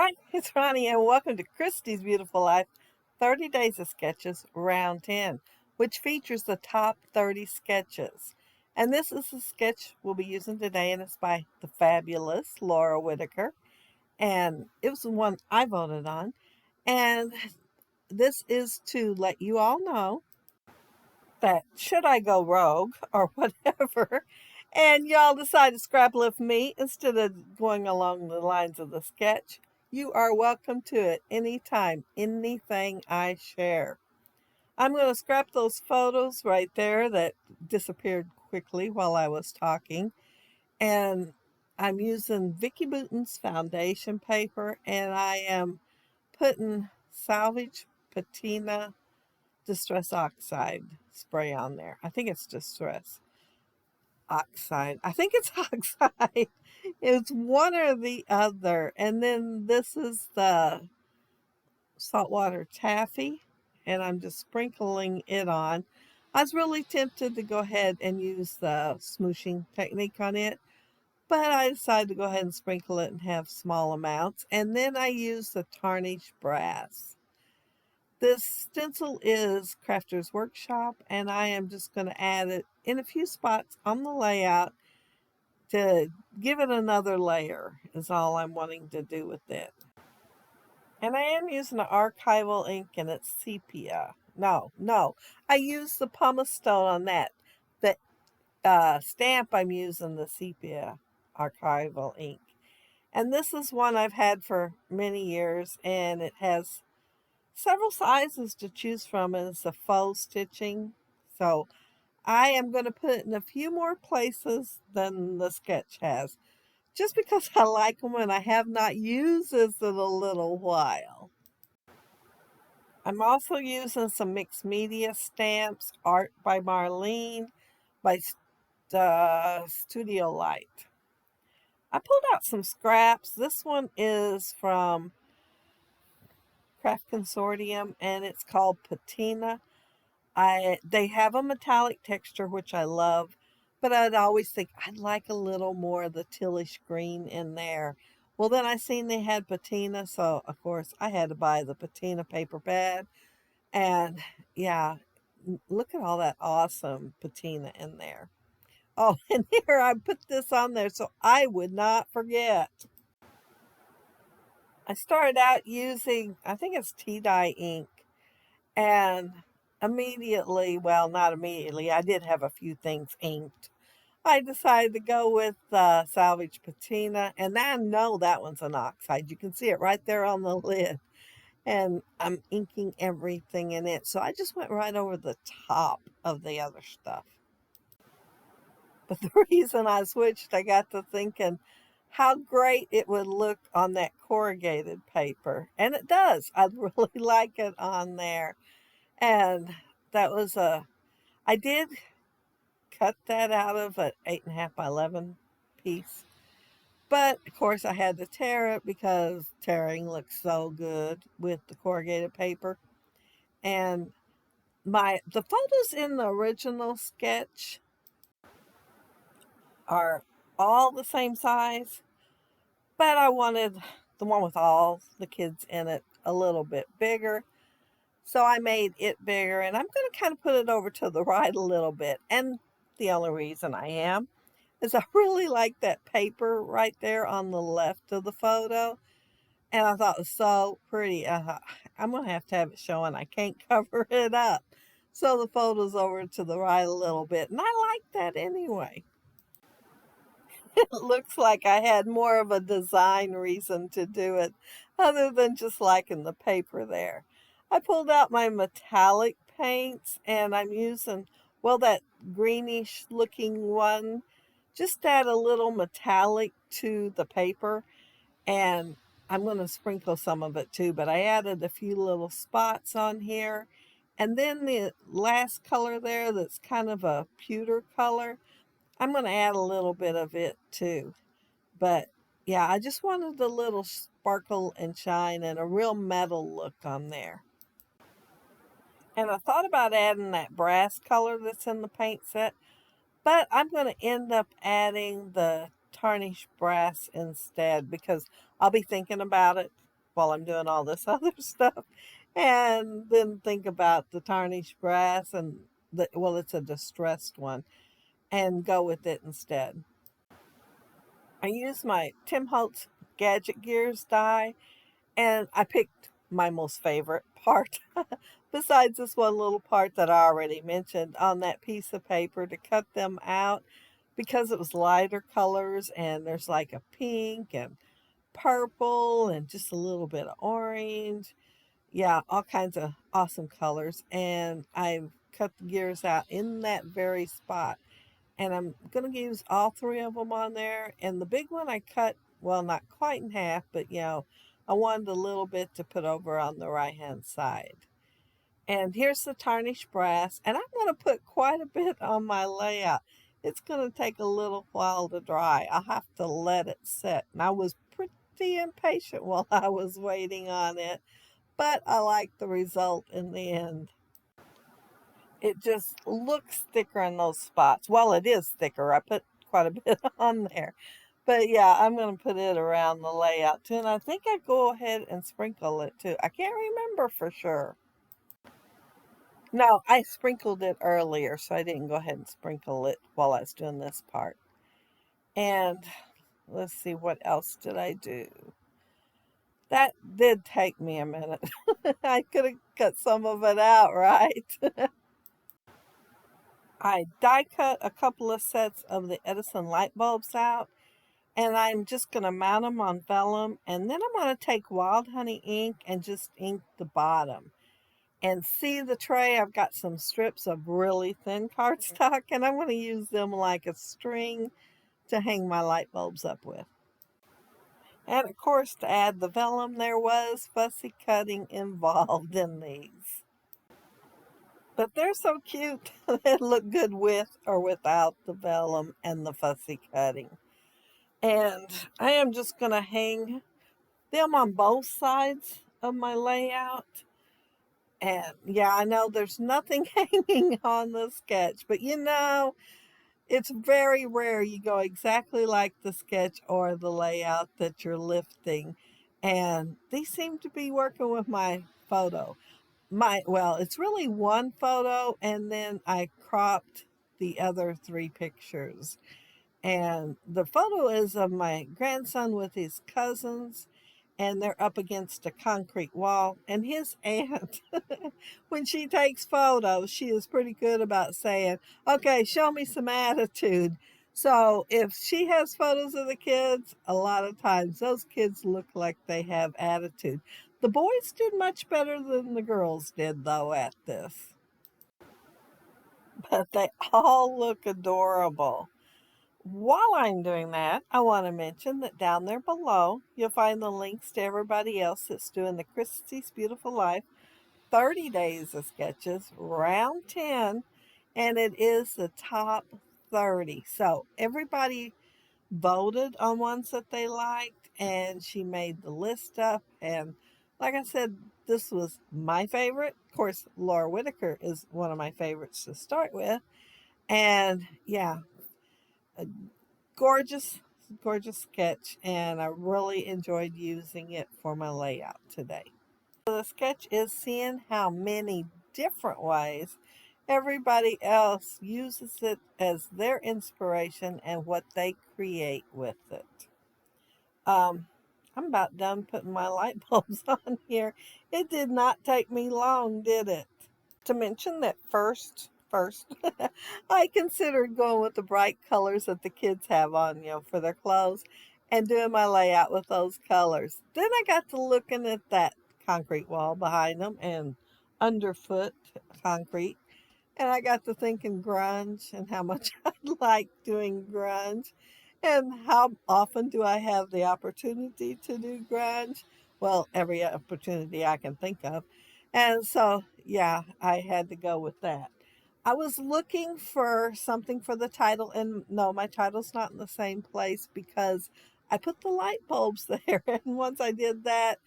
Hi, it's Ronnie, and welcome to Christy's Beautiful Life 30 Days of Sketches, Round 10, which features the top 30 sketches. And this is the sketch we'll be using today, and it's by the fabulous Laura Whitaker. And it was the one I voted on. And this is to let you all know that should I go rogue or whatever, and y'all decide to scrabble with me instead of going along the lines of the sketch, you are welcome to it anytime, anything I share. I'm going to scrap those photos right there that disappeared quickly while I was talking. And I'm using Vicky Bouton's foundation paper, and I am putting salvage patina distress oxide spray on there. I think it's distress oxide. I think it's oxide. It's one or the other. And then this is the saltwater taffy, and I'm just sprinkling it on. I was really tempted to go ahead and use the smooshing technique on it, but I decided to go ahead and sprinkle it and have small amounts. And then I use the tarnished brass. This stencil is Crafter's Workshop, and I am just going to add it in a few spots on the layout to give it another layer is all I'm wanting to do with it. And I am using an archival ink, and it's sepia. No, I used the pumice stone on that. The stamp I'm using the sepia archival ink. And this is one I've had for many years, and it has several sizes to choose from, and it's a faux stitching. So I am going to put it in a few more places than the sketch has, just because I like them and I have not used this in a little while. I'm also using some mixed media stamps, art by Marlene, by Studio Light. I pulled out some scraps. This one is from Craft Consortium, and it's called Patina. They have a metallic texture, which I love, but I'd always think I'd like a little more of the tealish green in there. Well, then I seen they had patina, so of course I had to buy the patina paper pad. And yeah, look at all that awesome patina in there. Oh, and here I put this on there so I would not forget. I started out using, I think it's tea dye ink, and immediately, well, not immediately, I did have a few things inked. I decided to go with Salvage Patina, and I know that one's an oxide. You can see it right there on the lid. And I'm inking everything in it. So I just went right over the top of the other stuff. But the reason I switched, I got to thinking how great it would look on that corrugated paper. And it does. I really like it on there. And that was I did cut that out of an 8.5 by 11 piece. But of course, I had to tear it because tearing looks so good with the corrugated paper. And the photos in the original sketch are all the same size, but I wanted the one with all the kids in it a little bit bigger. So I made it bigger, and I'm going to kind of put it over to the right a little bit. And the only reason I am is I really like that paper right there on the left of the photo. And I thought it was so pretty. I'm going to have it showing. I can't cover it up. So the photo's over to the right a little bit. And I like that anyway. It looks like I had more of a design reason to do it other than just liking the paper there. I pulled out my metallic paints, and I'm using, well, that greenish looking one. Just add a little metallic to the paper, and I'm going to sprinkle some of it too, but I added a few little spots on here. And then the last color there that's kind of a pewter color, I'm going to add a little bit of it too. But yeah, I just wanted a little sparkle and shine and a real metal look on there. And I thought about adding that brass color that's in the paint set, but I'm going to end up adding the tarnished brass instead because I'll be thinking about it while I'm doing all this other stuff, and then think about the tarnished brass and well, it's a distressed one, and go with it instead. I used my Tim Holtz Gadget Gears die, and I picked my most favorite part, besides this one little part that I already mentioned, on that piece of paper to cut them out because it was lighter colors and there's like a pink and purple and just a little bit of orange. Yeah, all kinds of awesome colors. And I cut the gears out in that very spot. And I'm going to use all three of them on there. And the big one I cut, well, not quite in half, but I wanted a little bit to put over on the right hand side. And here's the tarnished brass. And I'm going to put quite a bit on my layout. It's going to take a little while to dry. I'll have to let it set. And I was pretty impatient while I was waiting on it, but I like the result in the end. It just looks thicker in those spots. Well, it is thicker. I put quite a bit on there. But yeah, I'm going to put it around the layout too. And I think I go ahead and sprinkle it too. I can't remember for sure. No, I sprinkled it earlier, so I didn't go ahead and sprinkle it while I was doing this part. And let's see, what else did I do? That did take me a minute. I could have cut some of it out, right? I die cut a couple of sets of the Edison light bulbs out, and I'm just going to mount them on vellum, and then I'm going to take Wild Honey ink and just ink the bottom. And see the tray, I've got some strips of really thin cardstock, and I'm going to use them like a string to hang my light bulbs up with. And of course, to add the vellum, there was fussy cutting involved in these. But they're so cute. They look good with or without the vellum and the fussy cutting. And I am just going to hang them on both sides of my layout. And yeah, I know there's nothing hanging on the sketch, but it's very rare you go exactly like the sketch or the layout that you're lifting. And these seem to be working with my photo. Well, it's really one photo, and then I cropped the other three pictures. And the photo is of my grandson with his cousins, and they're up against a concrete wall. And his aunt, when she takes photos, she is pretty good about saying, okay, show me some attitude. So if she has photos of the kids, a lot of times those kids look like they have attitude. The boys did much better than the girls did, though, at this. But they all look adorable. While I'm doing that, I want to mention that down there below, you'll find the links to everybody else that's doing the Christie's Beautiful Life 30 Days of Sketches, round 10, and it is the top 30. So everybody voted on ones that they liked, and she made the list up. And like I said, this was my favorite. Of course, Laura Whitaker is one of my favorites to start with. And yeah, a gorgeous, gorgeous sketch, and I really enjoyed using it for my layout today. So the sketch is seeing how many different ways everybody else uses it as their inspiration and what they create with it. Um, I'm about done putting my light bulbs on here. It did not take me long, did it? To mention that first, I considered going with the bright colors that the kids have on, for their clothes and doing my layout with those colors. Then I got to looking at that concrete wall behind them and underfoot concrete. And I got to thinking grunge and how much I like doing grunge and how often do I have the opportunity to do grunge? Well, every opportunity I can think of. And so, yeah, I had to go with that. I was looking for something for the title, and no, my title's not in the same place because I put the light bulbs there. And once I did that,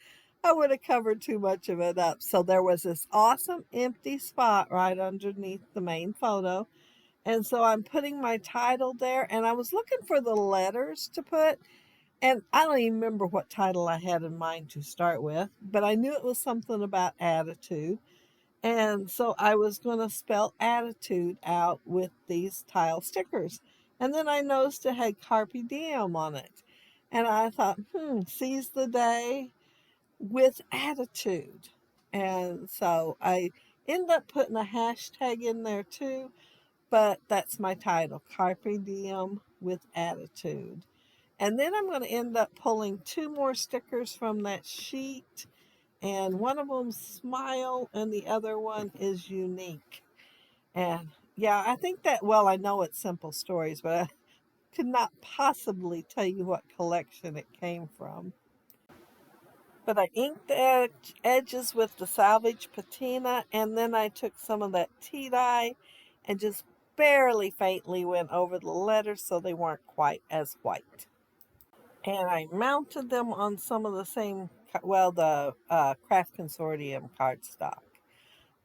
I would have covered too much of it up. So there was this awesome empty spot right underneath the main photo. And so I'm putting my title there, and I was looking for the letters to put, And I don't even remember what title I had in mind to start with, but I knew it was something about attitude. And so I was going to spell attitude out with these tile stickers. And then I noticed it had Carpe Diem on it. And I thought, seize the day with attitude. And so I ended up putting a hashtag in there too, but that's my title, Carpe Diem with attitude. And then I'm going to end up pulling two more stickers from that sheet, and one of them smile and the other one is unique. And yeah, I think that, well, I know it's Simple Stories, but I could not possibly tell you what collection it came from. But I inked the edges with the salvage patina, and then I took some of that tea dye and just barely faintly went over the letters so they weren't quite as white. And I mounted them on some of the same, well, the Craft Consortium cardstock.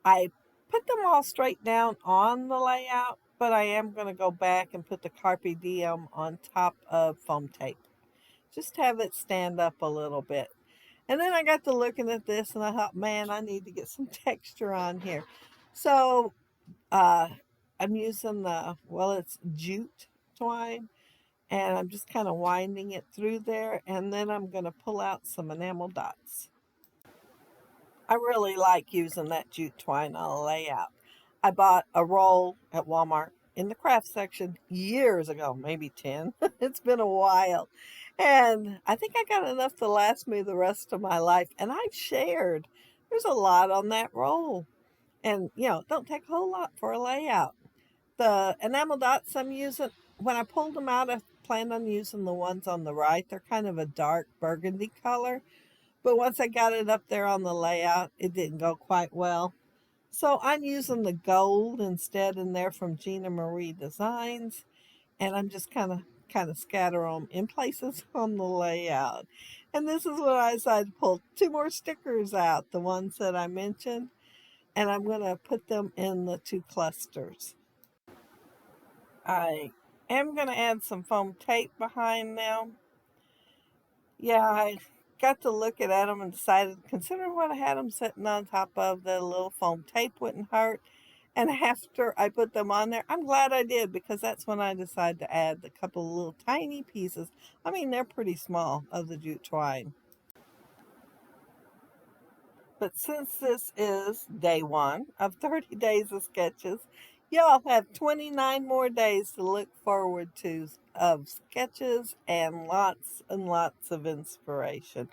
I put them all straight down on the layout, but I am going to go back and put the Carpe Diem on top of foam tape. Just have it stand up a little bit. And then I got to looking at this and I thought, man, I need to get some texture on here. So uh, I'm using the, well, it's jute twine, and I'm just kind of winding it through there, and then I'm going to pull out some enamel dots. I really like using that jute twine on a layout. I bought a roll at Walmart in the craft section years ago, maybe 10. It's been a while. And I think I got enough to last me the rest of my life. And I've shared. There's a lot on that roll. And, don't take a whole lot for a layout. The enamel dots I'm using, when I pulled them out, I planned on using the ones on the right. They're kind of a dark burgundy color. But once I got it up there on the layout, it didn't go quite well. So I'm using the gold instead in there from Gina Marie Designs. And I'm just kind of scatter them in places on the layout. And this is when I decided to pull two more stickers out, the ones that I mentioned. And I'm going to put them in the two clusters. I am going to add some foam tape behind them. Yeah, I got to looking at them and decided, considering what I had them sitting on top of, the little foam tape wouldn't hurt. And after I put them on there, I'm glad I did, because that's when I decided to add a couple of little tiny pieces. I mean, they're pretty small, of the jute twine. But since this is day one of 30 days of sketches, y'all have 29 more days to look forward to of sketches and lots of inspiration.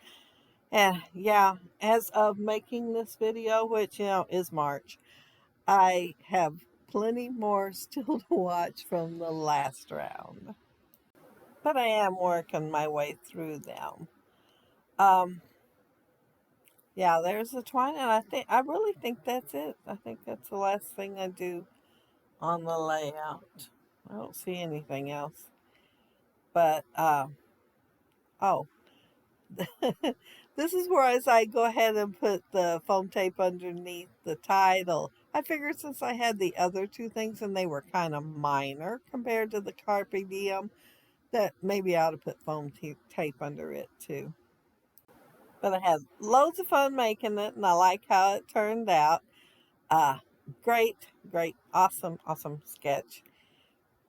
And yeah, as of making this video, which, is March, I have plenty more still to watch from the last round. But I am working my way through them. Um, yeah, there's the twine, and I really think that's it. I think that's the last thing I do on the layout. I don't see anything else. But oh, this is where I go ahead and put the foam tape underneath the title. I figured since I had the other two things and they were kind of minor compared to the Carpe Diem, that maybe I ought to put foam tape under it too. But I had loads of fun making it, and I like how it turned out. Uh, great, awesome sketch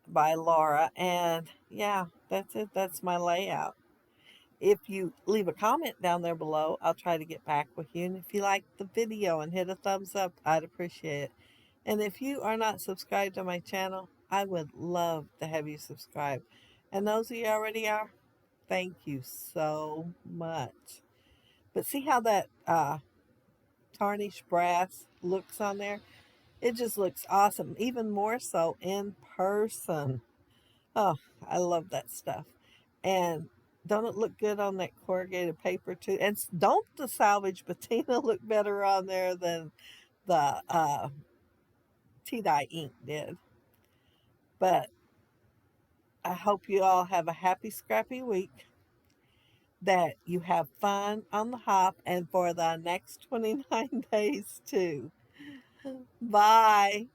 by Laura. And yeah, that's it. That's my layout. If you leave a comment down there below, I'll try to get back with you. And if you like the video and hit a thumbs up, I'd appreciate it. And if you are not subscribed to my channel, I would love to have you subscribe. And those of you already are, thank you so much. But see how that tarnished brass looks on there? It just looks awesome, even more so in person. Oh, I love that stuff. And don't it look good on that corrugated paper too? And don't the salvage patina look better on there than the tea dye ink did? But I hope you all have a happy, scrappy week, that you have fun on the hop, and for the next 29 days too. Bye.